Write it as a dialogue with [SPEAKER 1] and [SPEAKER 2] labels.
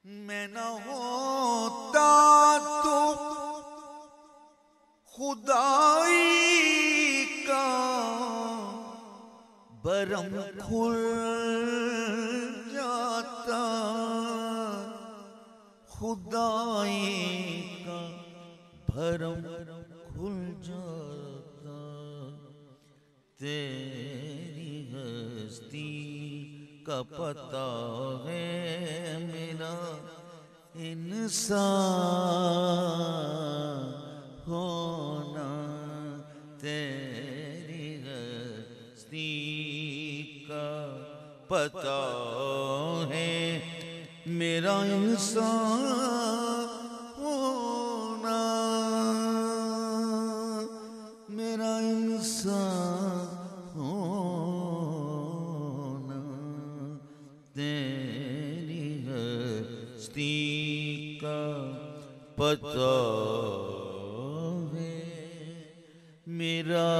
[SPEAKER 1] میں نہ ہوتا تو خدائی کا برم کھل جاتا، خدائی کا بھرم کھل جاتا، تیری ہستی کا پتہ ہے میرا انسان ہونا، تیری ہستی کا پتہ ہے میرا انسان ہونا، میرا انسان ہونا، تیری ہستی کا پتہ ہے میرا